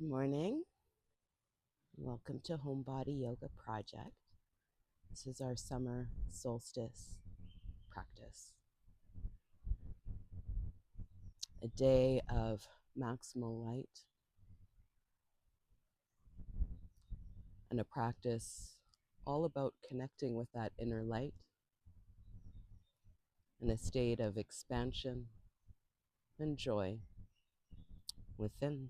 Good morning. Welcome to Homebody Yoga Project. This is our summer solstice practice. A day of maximal light and a practice all about connecting with that inner light in a state of expansion and joy within.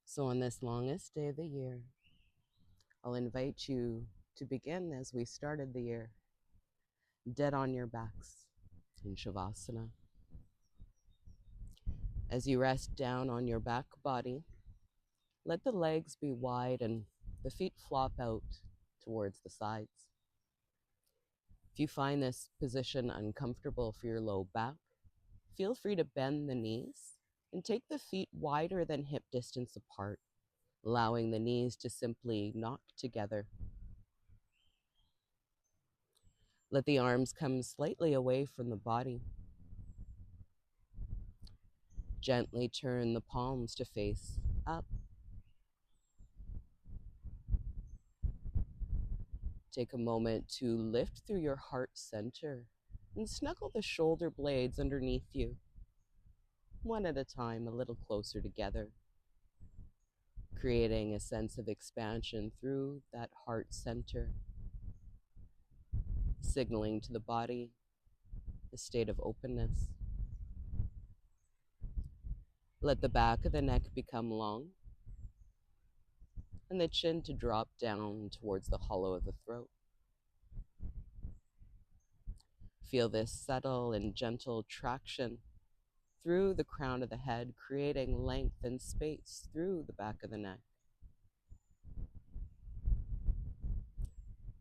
So on this longest day of the year, I'll invite you to begin as we started the year, dead on your backs in Shavasana. As you rest down on your back body, let the legs be wide and the feet flop out towards the sides. If you find this position uncomfortable for your low back, feel free to bend the knees and take the feet wider than hip distance apart, allowing the knees to simply knock together. Let the arms come slightly away from the body. Gently turn the palms to face up. Take a moment to lift through your heart center and snuggle the shoulder blades underneath you, one at a time, a little closer together, creating a sense of expansion through that heart center, signaling to the body a state of openness. Let the back of the neck become long and the chin to drop down towards the hollow of the throat. Feel this subtle and gentle traction through the crown of the head, creating length and space through the back of the neck.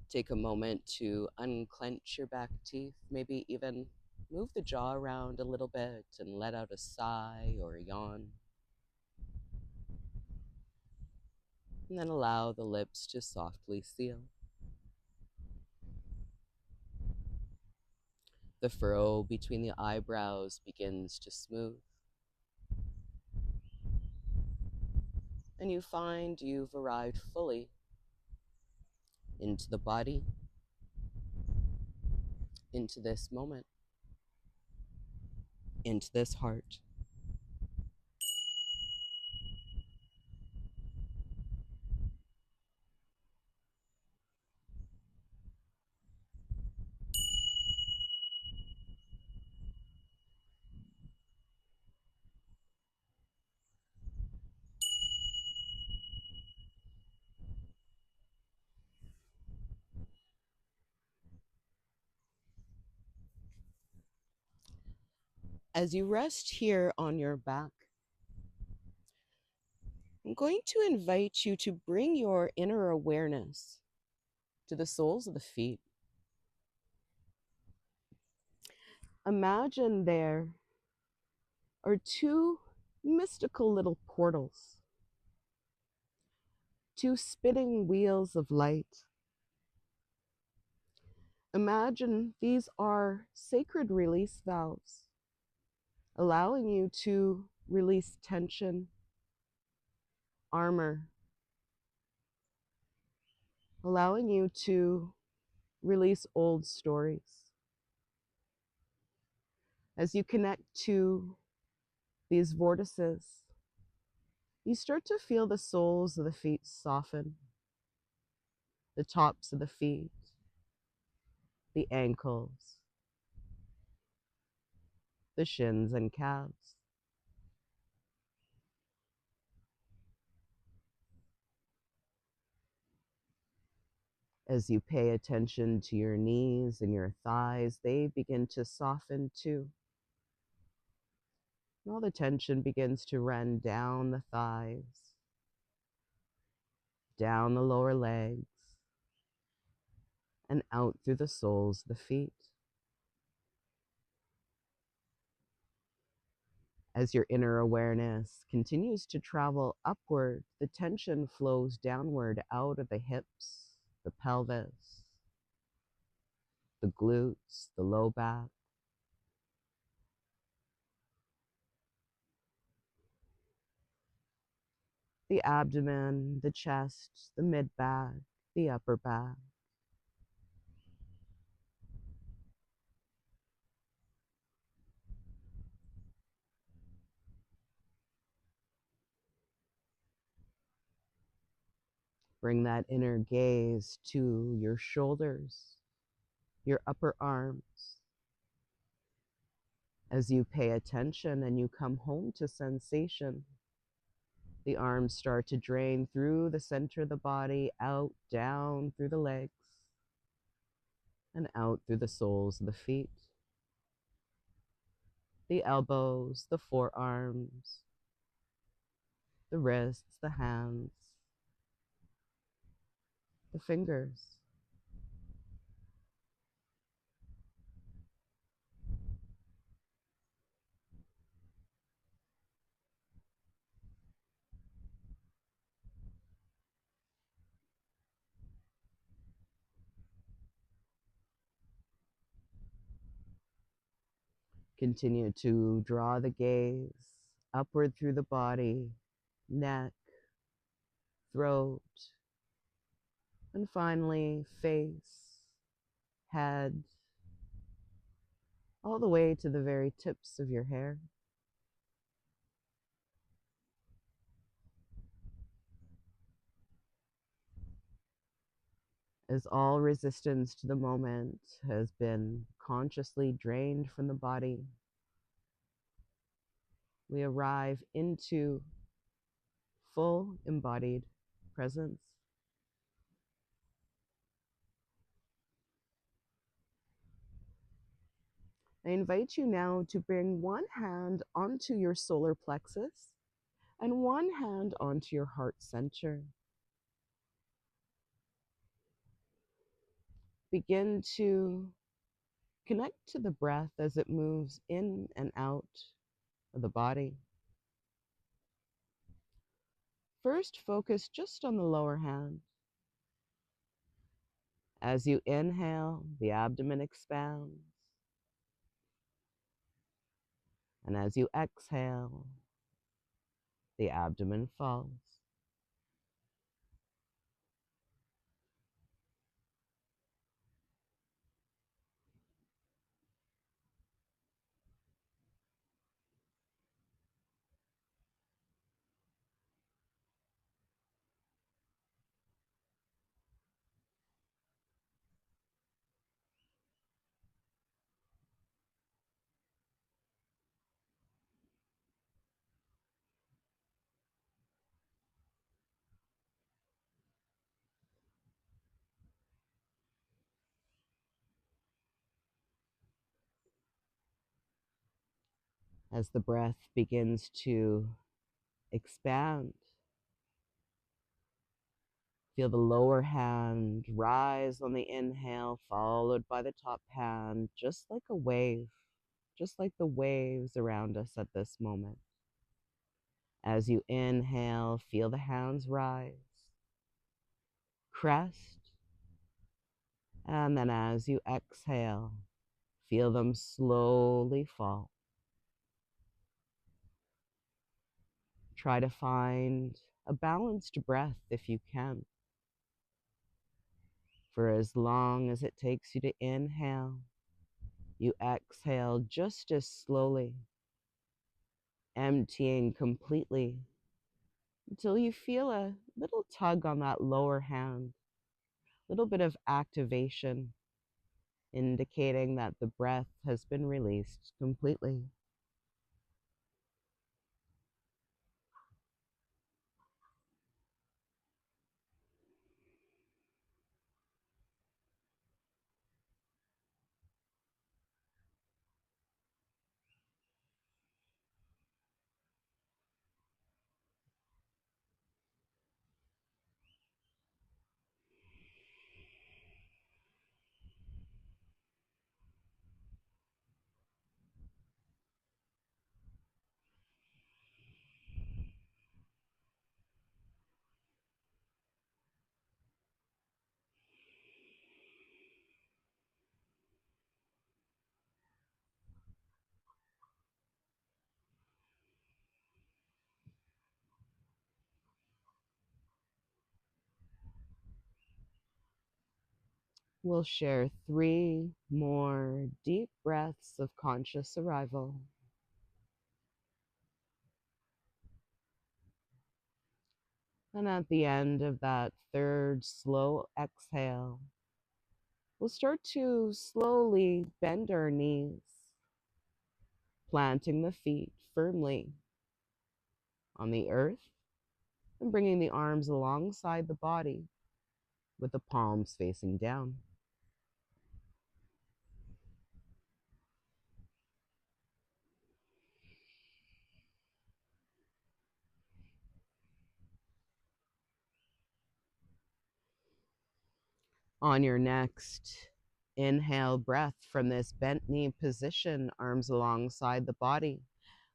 Take a moment to unclench your back teeth, maybe even move the jaw around a little bit and let out a sigh or a yawn. And then allow the lips to softly seal. The furrow between the eyebrows begins to smooth. And you find you've arrived fully into the body, into this moment, into this heart. As you rest here on your back, I'm going to invite you to bring your inner awareness to the soles of the feet. Imagine there are two mystical little portals, two spinning wheels of light. Imagine these are sacred release valves, allowing you to release tension, armor, allowing you to release old stories. As you connect to these vortices, you start to feel the soles of the feet soften, the tops of the feet, the ankles, the shins and calves. As you pay attention to your knees and your thighs, they begin to soften too. And all the tension begins to run down the thighs, down the lower legs, and out through the soles of the feet. As your inner awareness continues to travel upward, the tension flows downward out of the hips, the pelvis, the glutes, the low back. the abdomen, the chest, the mid-back, the upper back. Bring that inner gaze to your shoulders, your upper arms. As you pay attention and you come home to sensation, the arms start to drain through the center of the body, out, down through the legs, and out through the soles of the feet, the elbows, the forearms, the wrists, the hands, the fingers. Continue to draw the gaze upward through the body, neck, throat, and finally face, head, all the way to the very tips of your hair. As all resistance to the moment has been consciously drained from the body, we arrive into full embodied presence. I invite you now to bring one hand onto your solar plexus and one hand onto your heart center. Begin to connect to the breath as it moves in and out of the body. First, focus just on the lower hand. As you inhale, the abdomen expands. And as you exhale, the abdomen falls. As the breath begins to expand, feel the lower hand rise on the inhale, followed by the top hand, just like a wave, just like the waves around us at this moment. As you inhale, feel the hands rise, crest, and then as you exhale, feel them slowly fall. Try to find a balanced breath if you can. For as long as it takes you to inhale, you exhale just as slowly, emptying completely until you feel a little tug on that lower hand, a little bit of activation, indicating that the breath has been released completely. We'll share 3 more deep breaths of conscious arrival. And at the end of that third slow exhale, we'll start to slowly bend our knees, planting the feet firmly on the earth and bringing the arms alongside the body with the palms facing down. On your next inhale breath from this bent knee position, arms alongside the body,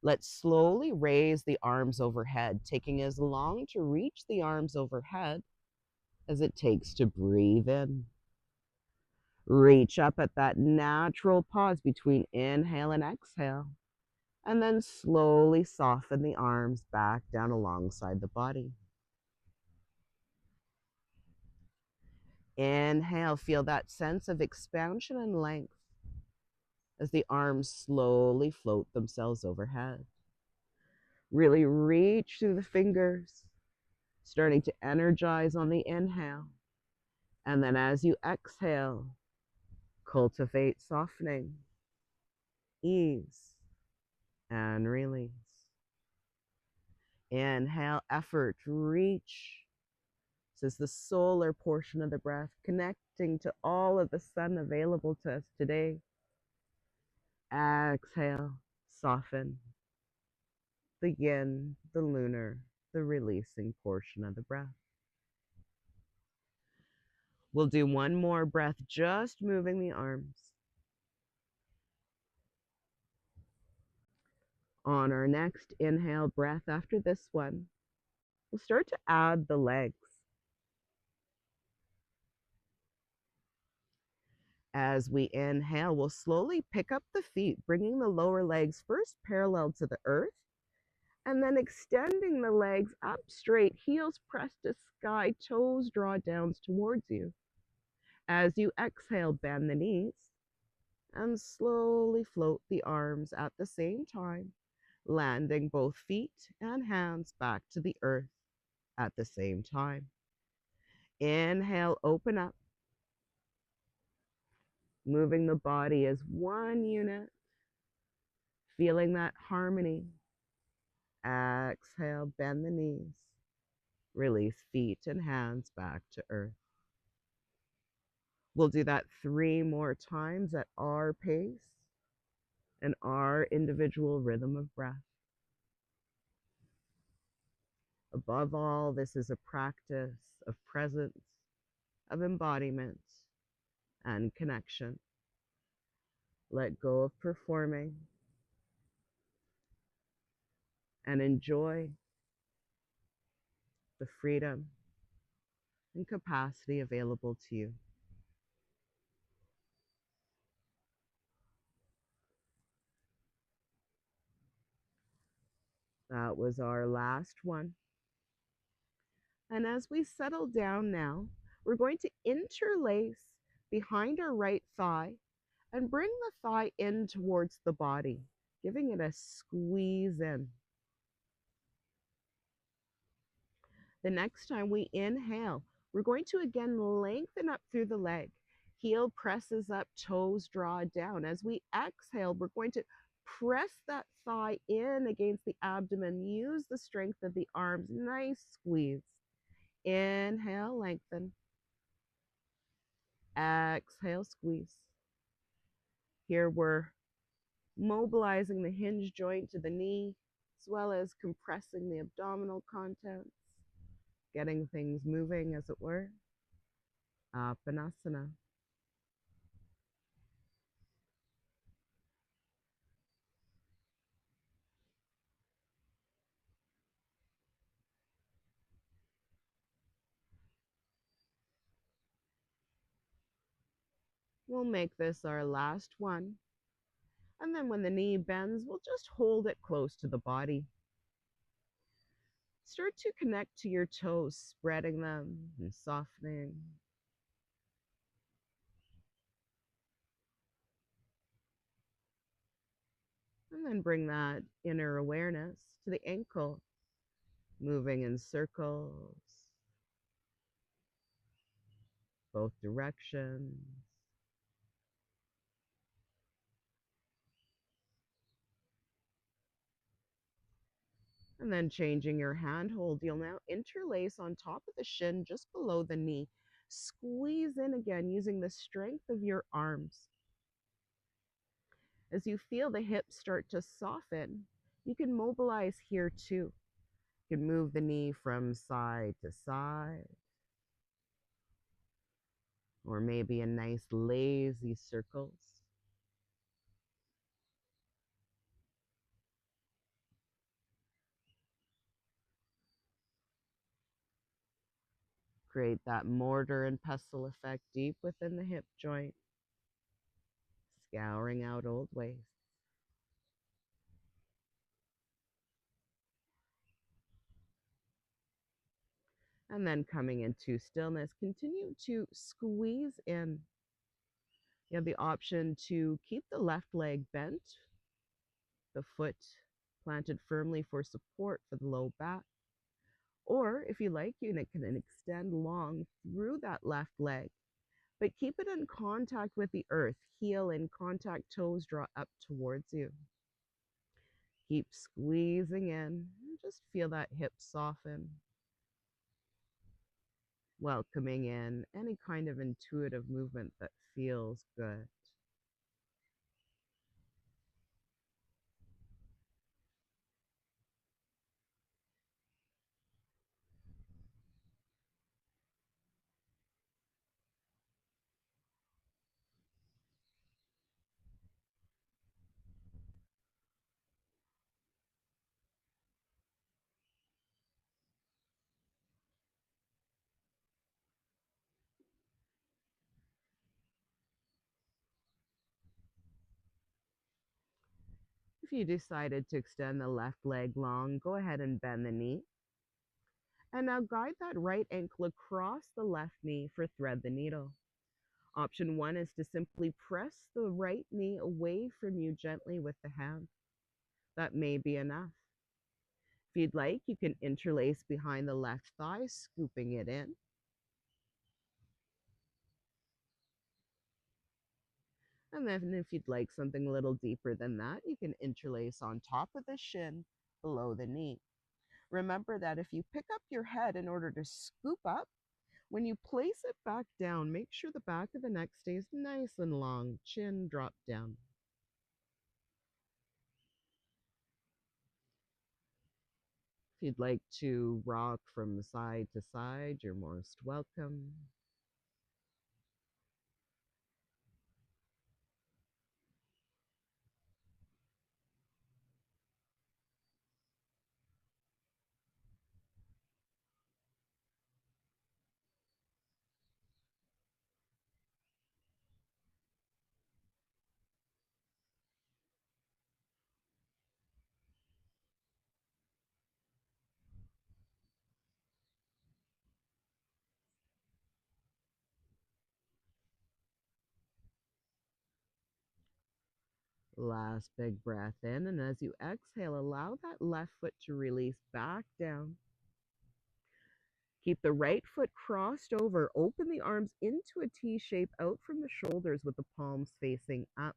let's slowly raise the arms overhead, taking as long to reach the arms overhead as it takes to breathe in. Reach up at that natural pause between inhale and exhale, and then slowly soften the arms back down alongside the body. Inhale, feel that sense of expansion and length as the arms slowly float themselves overhead. Really reach through the fingers, starting to energize on the inhale. And then as you exhale, cultivate softening, ease, and release. Inhale, effort, reach. This is the solar portion of the breath, connecting to all of the sun available to us today. Exhale, soften. The yin, the lunar, the releasing portion of the breath. We'll do one more breath, just moving the arms. On our next inhale breath after this one, we'll start to add the legs. As we inhale, we'll slowly pick up the feet, bringing the lower legs first parallel to the earth, and then extending the legs up straight, heels pressed to sky, toes draw down towards you. As you exhale, bend the knees and slowly float the arms at the same time, landing both feet and hands back to the earth at the same time. Inhale, open up, moving the body as one unit, feeling that harmony. Exhale, bend the knees, release feet and hands back to earth. We'll do that 3 more times at our pace and our individual rhythm of breath. Above all, this is a practice of presence, of embodiment, and connection. Let go of performing and enjoy the freedom and capacity available to you. That was our last one. And as we settle down now, we're going to interlace behind our right thigh and bring the thigh in towards the body, giving it a squeeze in. The next time we inhale, we're going to again lengthen up through the leg. Heel presses up, toes draw down. As we exhale, we're going to press that thigh in against the abdomen. Use the strength of the arms. Nice squeeze. Inhale, lengthen. Exhale, squeeze. Here we're mobilizing the hinge joint to the knee, as well as compressing the abdominal contents, getting things moving, as it were. Apanasana. We'll make this our last one. And then when the knee bends, we'll just hold it close to the body. Start to connect to your toes, spreading them and softening. And then bring that inner awareness to the ankle, moving in circles, both directions. And then changing your handhold, you'll now interlace on top of the shin just below the knee. Squeeze in again using the strength of your arms. As you feel the hips start to soften, you can mobilize here too. You can move the knee from side to side, or maybe a nice lazy circles. Create that mortar and pestle effect deep within the hip joint, scouring out old waste. And then coming into stillness, continue to squeeze in. You have the option to keep the left leg bent, the foot planted firmly for support for the low back. Or if you like, you can extend long through that left leg, but keep it in contact with the earth. Heel in contact, toes draw up towards you. Keep squeezing in. Just feel that hip soften. Welcoming in any kind of intuitive movement that feels good. If you decided to extend the left leg long, go ahead and bend the knee. And now guide that right ankle across the left knee for thread the needle. Option one is to simply press the right knee away from you gently with the hand. That may be enough. If you'd like, you can interlace behind the left thigh, scooping it in. And then if you'd like something a little deeper than that, you can interlace on top of the shin below the knee. Remember that if you pick up your head in order to scoop up, when you place it back down, make sure the back of the neck stays nice and long, chin dropped down. If you'd like to rock from side to side, you're most welcome. Last big breath in, and as you exhale, allow that left foot to release back down. Keep the right foot crossed over. Open the arms into a T shape out from the shoulders with the palms facing up.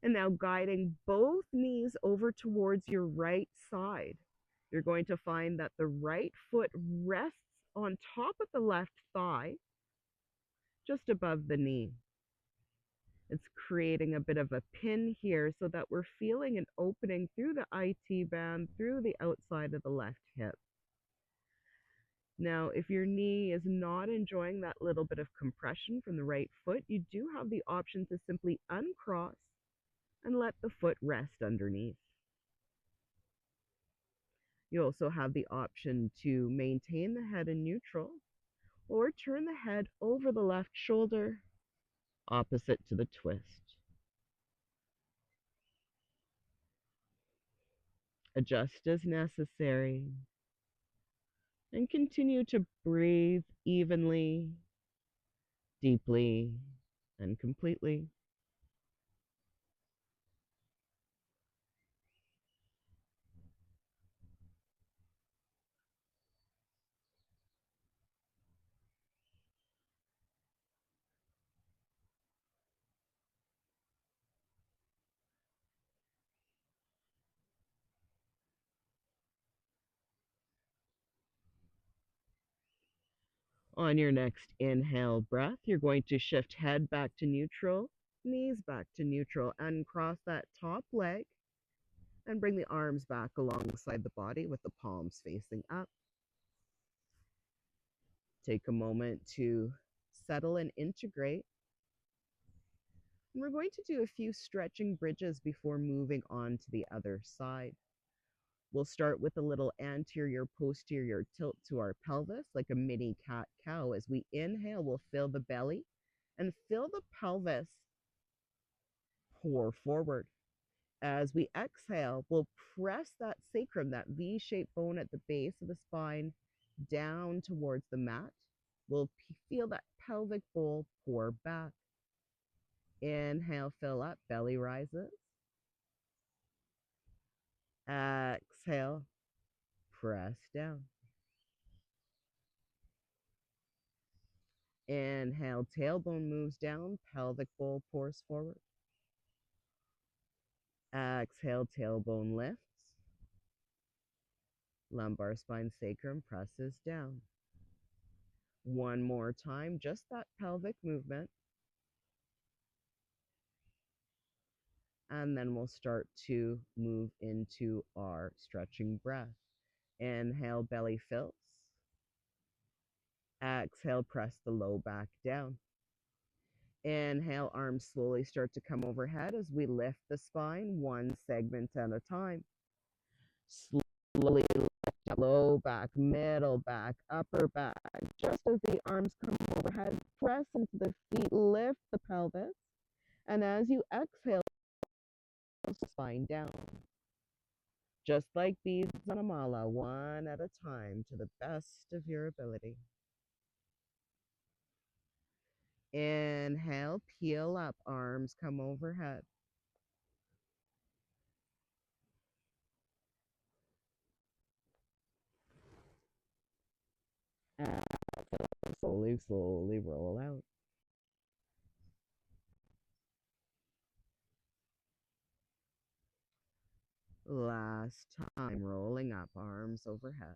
And now guiding both knees over towards your right side. You're going to find that the right foot rests on top of the left thigh, just above the knee. It's creating a bit of a pin here so that we're feeling an opening through the IT band, through the outside of the left hip. Now, if your knee is not enjoying that little bit of compression from the right foot, you do have the option to simply uncross and let the foot rest underneath. You also have the option to maintain the head in neutral or turn the head over the left shoulder, opposite to the twist. Adjust as necessary and continue to breathe evenly, deeply, and completely. On your next inhale breath, you're going to shift head back to neutral, knees back to neutral, and cross that top leg and bring the arms back alongside the body with the palms facing up. Take a moment to settle and integrate. And we're going to do a few stretching bridges before moving on to the other side. We'll start with a little anterior posterior tilt to our pelvis, like a mini cat cow. As we inhale, we'll fill the belly and fill the pelvis, pour forward. As we exhale, we'll press that sacrum, that V-shaped bone at the base of the spine, down towards the mat. We'll feel that pelvic bowl pour back. Inhale, fill up, belly rises. Exhale, press down. Inhale, tailbone moves down, pelvic bowl pours forward. Exhale, tailbone lifts. Lumbar spine sacrum presses down. One more time, just that pelvic movement. And then we'll start to move into our stretching breath. Inhale, belly fills. Exhale, press the low back down. Inhale, arms slowly start to come overhead as we lift the spine one segment at a time. Slowly lift low back, middle back, upper back. Just as the arms come overhead, press into the feet, lift the pelvis. And as you exhale, the spine down. Just like beads on a mala, one at a time to the best of your ability. Inhale, peel up, arms come overhead. And slowly, slowly roll out. Last time, rolling up, arms overhead.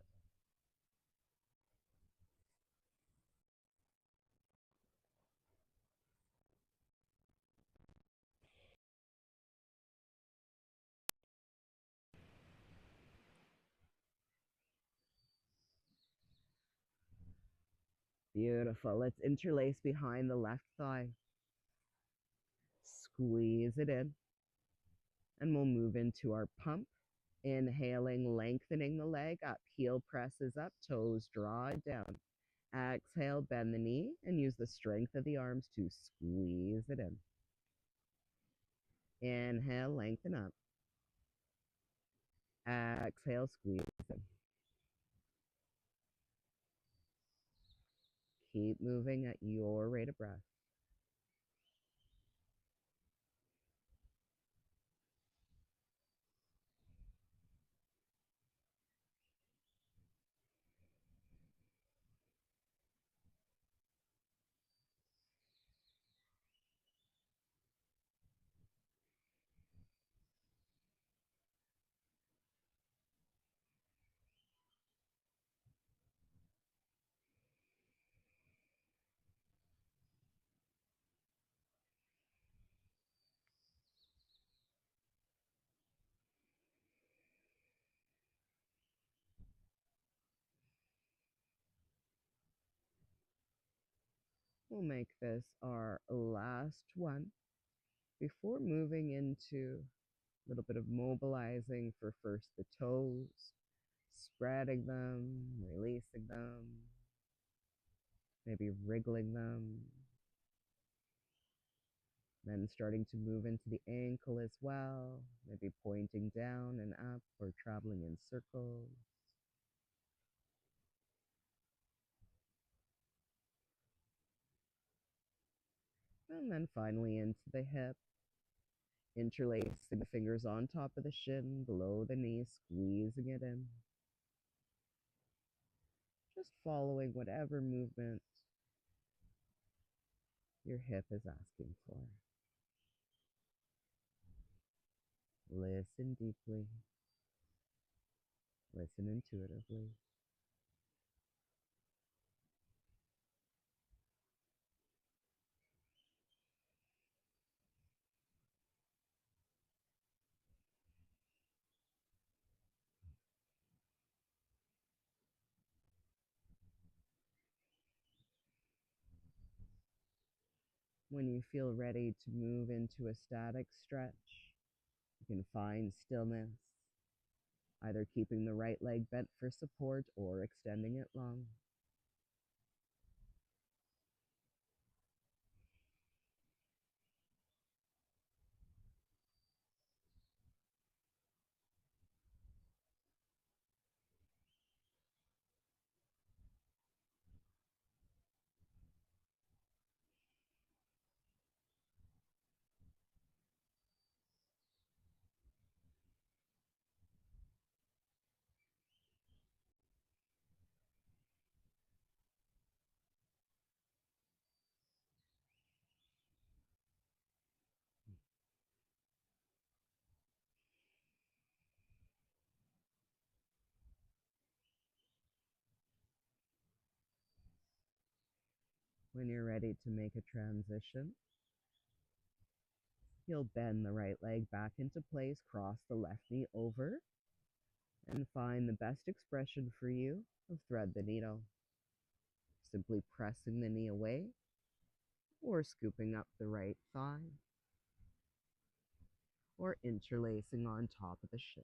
Beautiful. Let's interlace behind the left thigh. Squeeze it in. And we'll move into our pump. Inhaling, lengthening the leg up. Heel presses up, toes draw it down. Exhale, bend the knee and use the strength of the arms to squeeze it in. Inhale, lengthen up. Exhale, squeeze in. Keep moving at your rate of breath. We'll make this our last one before moving into a little bit of mobilizing for first the toes, spreading them, releasing them, maybe wriggling them, then starting to move into the ankle as well, maybe pointing down and up or traveling in circles. And then finally into the hip, interlacing the fingers on top of the shin, below the knee, squeezing it in. Just following whatever movement your hip is asking for. Listen deeply. Listen intuitively. When you feel ready to move into a static stretch, you can find stillness, either keeping the right leg bent for support or extending it long. When you're ready to make a transition, you'll bend the right leg back into place, cross the left knee over, and find the best expression for you of thread the needle. Simply pressing the knee away or scooping up the right thigh or interlacing on top of the shin.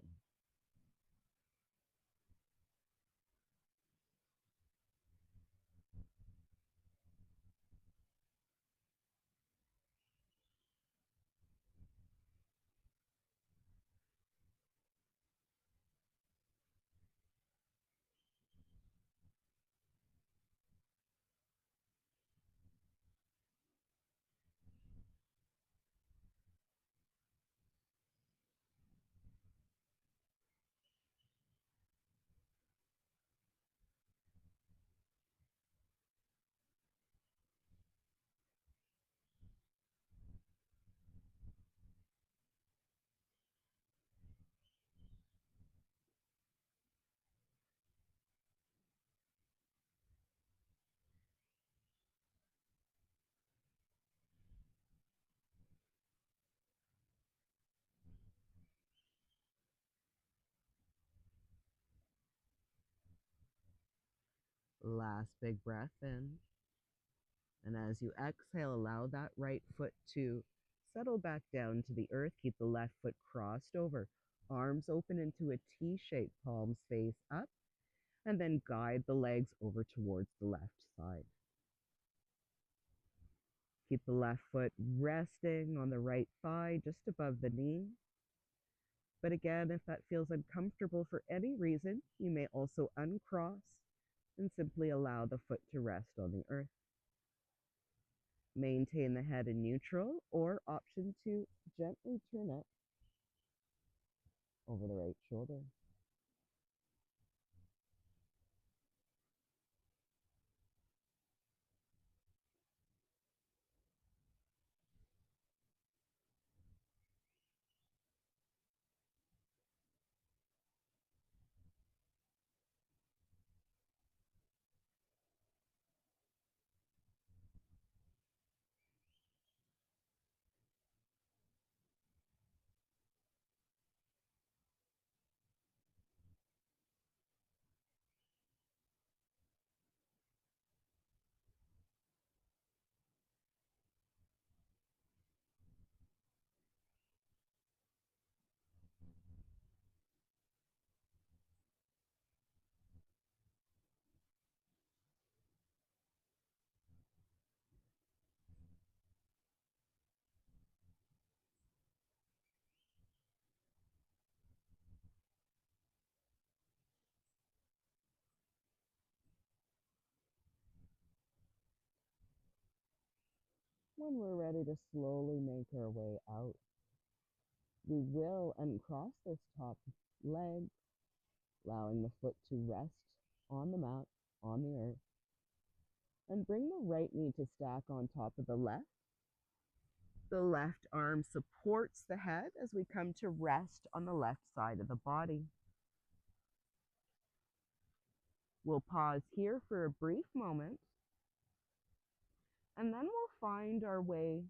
Last big breath in. And as you exhale, allow that right foot to settle back down to the earth. Keep the left foot crossed over, arms open into a T shape, palms face up, and then guide the legs over towards the left side. Keep the left foot resting on the right thigh just above the knee. But again, if that feels uncomfortable for any reason, you may also uncross and simply allow the foot to rest on the earth. Maintain the head in neutral, or option 2, gently turn it over the right shoulder. When we're ready to slowly make our way out, we will uncross this top leg, allowing the foot to rest on the mat, on the earth, and bring the right knee to stack on top of the left. The left arm supports the head as we come to rest on the left side of the body. We'll pause here for a brief moment, and then we'll find our way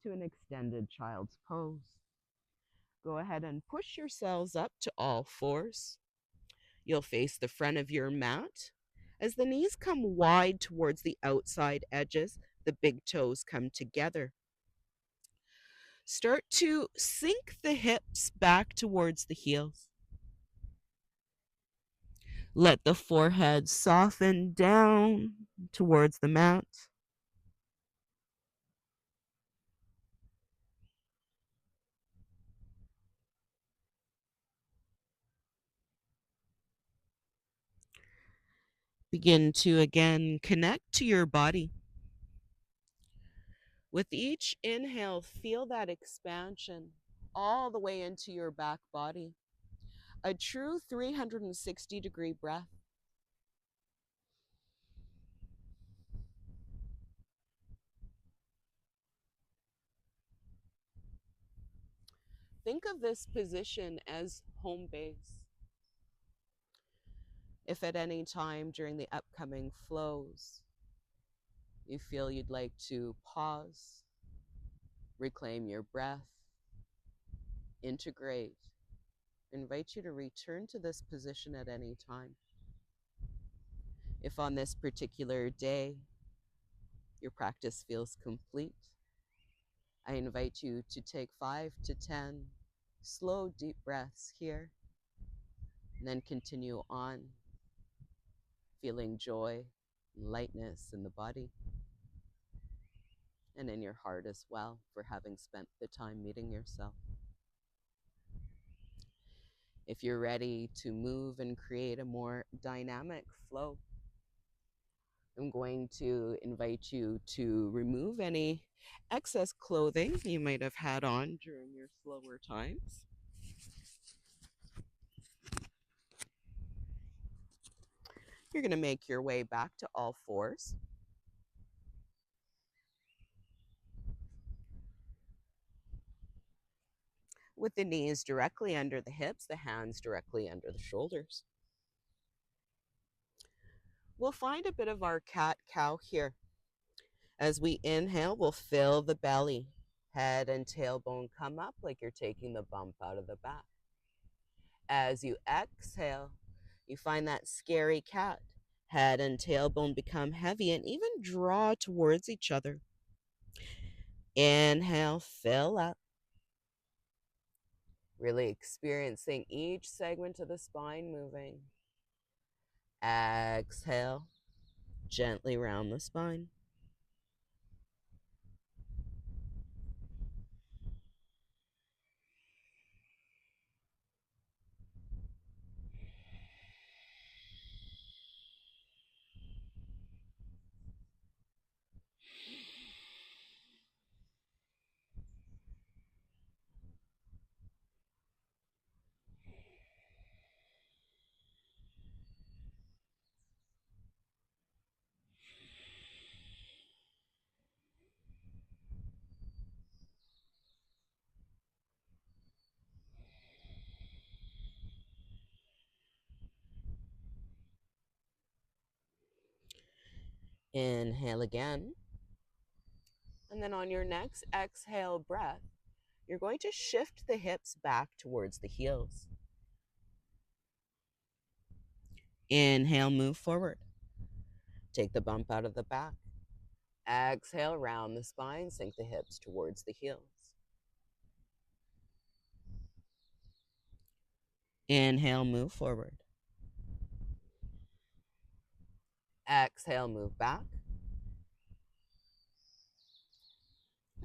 to an extended child's pose. Go ahead and push yourselves up to all fours. You'll face the front of your mat. As the knees come wide towards the outside edges, the big toes come together. Start to sink the hips back towards the heels. Let the forehead soften down towards the mat. Begin to again connect to your body. With each inhale, feel that expansion all the way into your back body. A true 360-degree breath. Think of this position as home base. If at any time during the upcoming flows you feel you'd like to pause, reclaim your breath, integrate, I invite you to return to this position at any time. If on this particular day your practice feels complete, I invite you to take 5 to 10 slow, deep breaths here, and then continue on, feeling joy and lightness in the body and in your heart as well for having spent the time meeting yourself. If you're ready to move and create a more dynamic flow, I'm going to invite you to remove any excess clothing you might have had on during your slower times. You're going to make your way back to all fours. With the knees directly under the hips, the hands directly under the shoulders. We'll find a bit of our cat-cow here. As we inhale, we'll fill the belly. Head and tailbone come up like you're taking the bump out of the back. As you exhale, you find that scary cat. Head and tailbone become heavy and even draw towards each other. Inhale, fill up. Really experiencing each segment of the spine moving. Exhale, gently round the spine. Inhale again. And then on your next exhale breath, you're going to shift the hips back towards the heels. Inhale, move forward. Take the bump out of the back. Exhale, round the spine, sink the hips towards the heels. Inhale, move forward. Exhale, move back.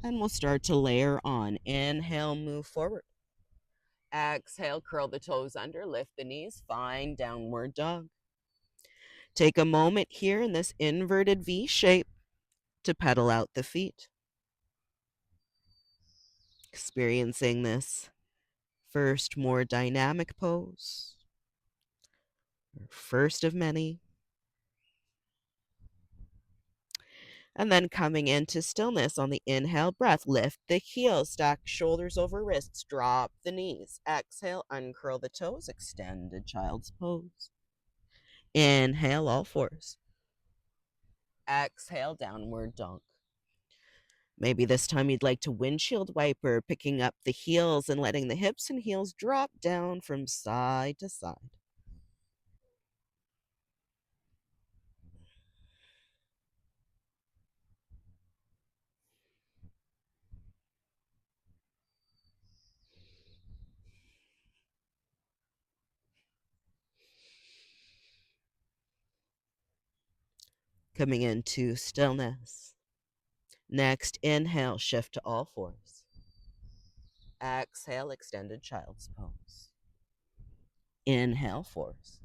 And we'll start to layer on. Inhale, move forward. Exhale, curl the toes under, lift the knees, find downward dog. Take a moment here in this inverted V shape to pedal out the feet. Experiencing this first more dynamic pose, first of many. And then coming into stillness on the inhale breath, lift the heels, stack shoulders over wrists, drop the knees. Exhale, uncurl the toes, extended child's pose. Inhale, all fours. Exhale, downward dog. Maybe this time you'd like to windshield wiper, picking up the heels and letting the hips and heels drop down from side to side. coming into stillness. Next, inhale, shift to all fours. Exhale, extended child's pose. Inhale, fours.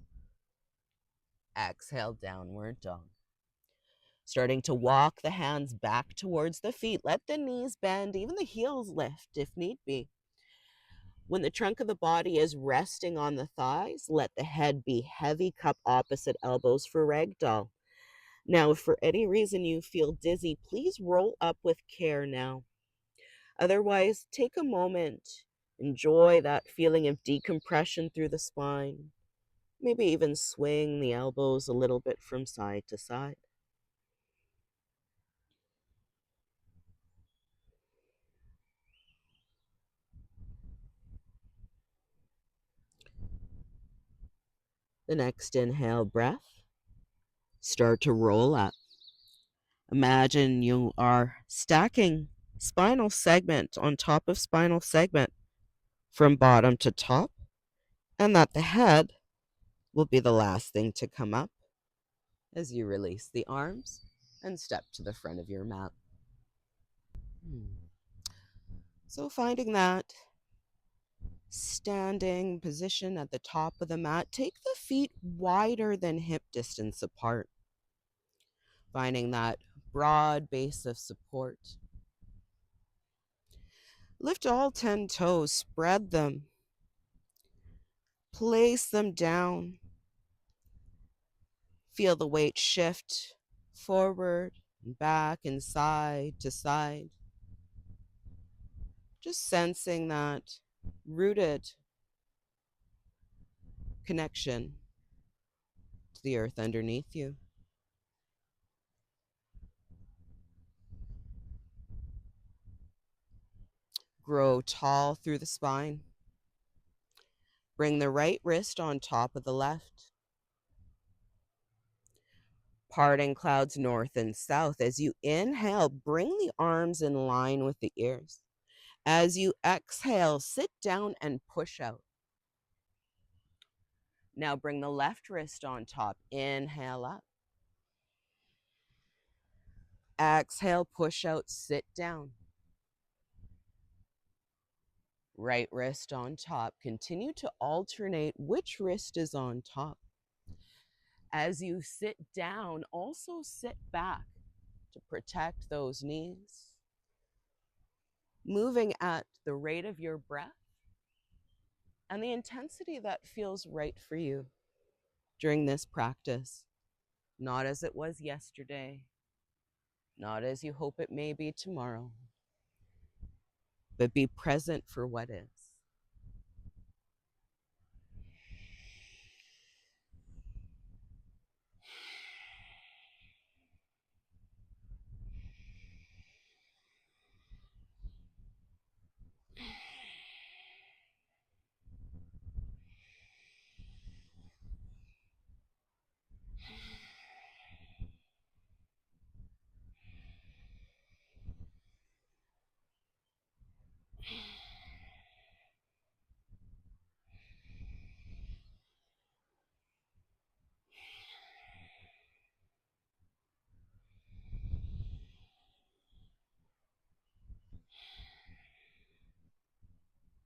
Exhale, downward dog. Starting to walk the hands back towards the feet. Let the knees bend, even the heels lift if need be. When the trunk of the body is resting on the thighs, let the head be heavy, cup opposite elbows for ragdoll. Now, if for any reason you feel dizzy, please roll up with care now. Otherwise, take a moment. Enjoy that feeling of decompression through the spine. Maybe even swing the elbows a little bit from side to side. The next inhale breath, start to roll up. Imagine you are stacking spinal segment on top of spinal segment from bottom to top, and that the head will be the last thing to come up as you release the arms and step to the front of your mat. So finding that standing position at the top of the mat, take the feet wider than hip distance apart. Finding that broad base of support. Lift all 10 toes, spread them. Place them down. Feel the weight shift forward and back and side to side. Just sensing that rooted connection to the earth underneath you. Grow tall through the spine. Bring the right wrist on top of the left. Parting clouds north and south. As you inhale, bring the arms in line with the ears. As you exhale, sit down and push out. Now bring the left wrist on top. Inhale up. Exhale, push out, sit down. Right wrist on top. Continue to alternate which wrist is on top. As you sit down, also sit back to protect those knees. Moving at the rate of your breath and the intensity that feels right for you during this practice. Not as it was yesterday, not as you hope it may be tomorrow, but be present for what is.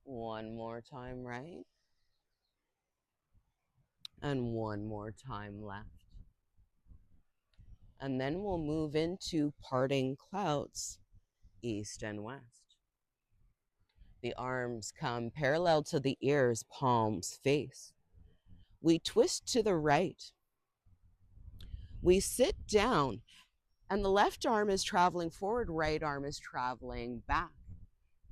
One more time right, and one more time left. And then we'll move into parting clouds, east and west. The arms come parallel to the ears, palms face. We twist to the right. We sit down, and the left arm is traveling forward, right arm is traveling back.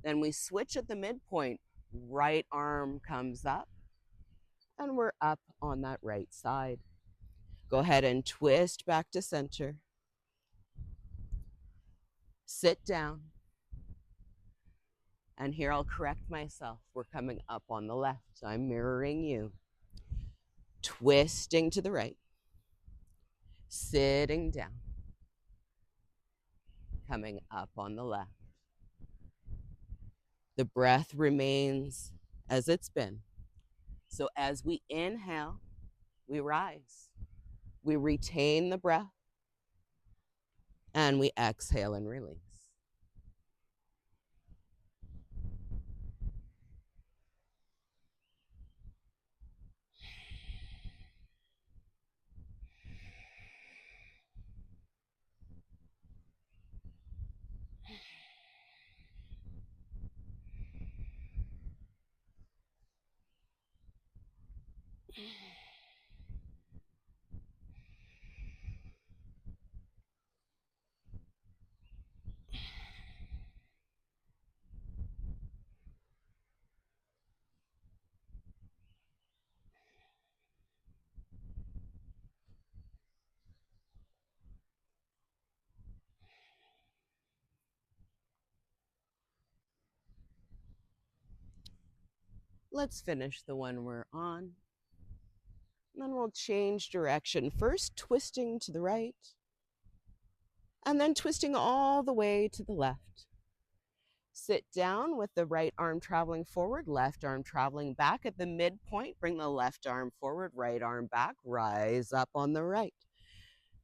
Then we switch at the midpoint. Right arm comes up, and we're up on that right side. Go ahead and twist back to center. Sit down. And here I'll correct myself. We're coming up on the left. I'm mirroring you. Twisting to the right. Sitting down. Coming up on the left. The breath remains as it's been. So as we inhale, we rise. We retain the breath. And we exhale and release. Let's finish the one we're on. And then we'll change direction, first twisting to the right, and then twisting all the way to the left. Sit down with the right arm traveling forward, left arm traveling back at the midpoint. Bring the left arm forward, right arm back, rise up on the right.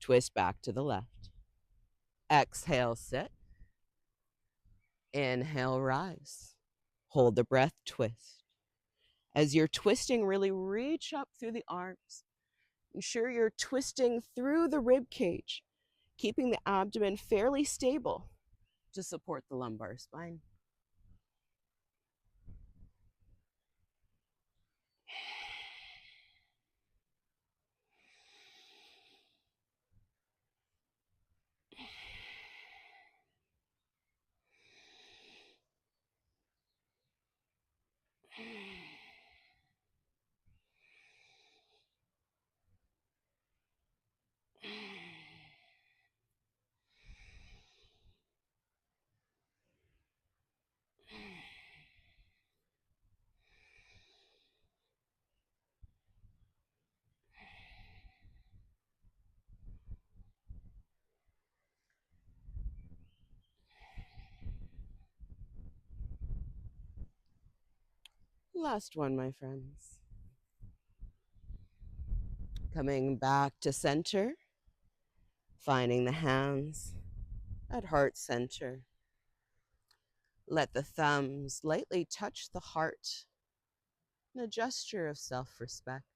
Twist back to the left. Exhale, sit. Inhale, rise. Hold the breath, twist. As you're twisting, really reach up through the arms. Ensure you're twisting through the rib cage, keeping the abdomen fairly stable to support the lumbar spine. Last one, my friends. Coming back to center, finding the hands at heart center. Let the thumbs lightly touch the heart in a gesture of self-respect.